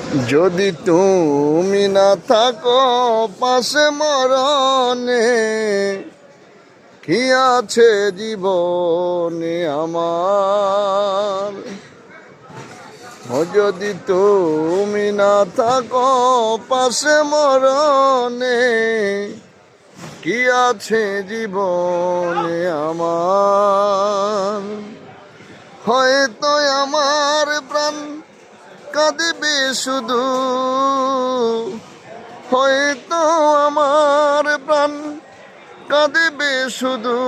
যদি তুমি না থাকো পাশে মরণে, কি আছে জীবনে আমার। যদি তুমি না থাকো পাশে মরণে, কি আছে জীবনে আমার। হয়তো আমার প্রাণ কাঁদিবে শুধু, হয়তো আমার প্রাণ কাঁদিবে শুধু,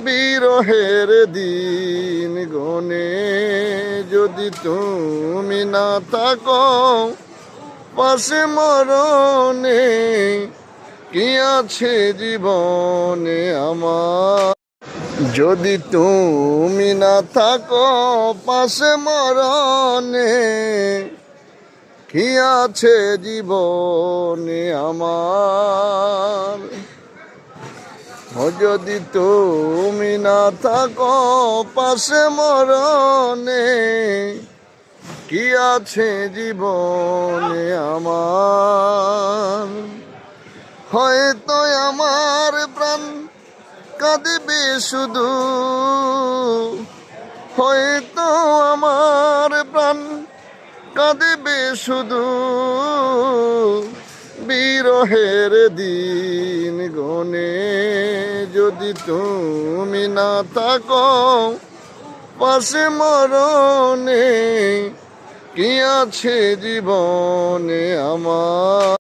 বিরহের দিন গনে। যদি তুমি না থাকো পাশে মরণে, কি আছে জীবনে আমার। যদি তুমি না থাকো পাশে মরণে, কি আছে জীবনে আমার। যদি তুমি না থাকো পাশে মরণে, কি আছে জীবনে আমার। হয়তো আমার প্রাণ কাঁদিবে শুধু, হয়তো আমার প্রাণ কাঁদিবে শুধু, বিরহের দিন গনে। যদি তুমি না থাকো পাশে মরণে, কি আছে জীবনে আমার।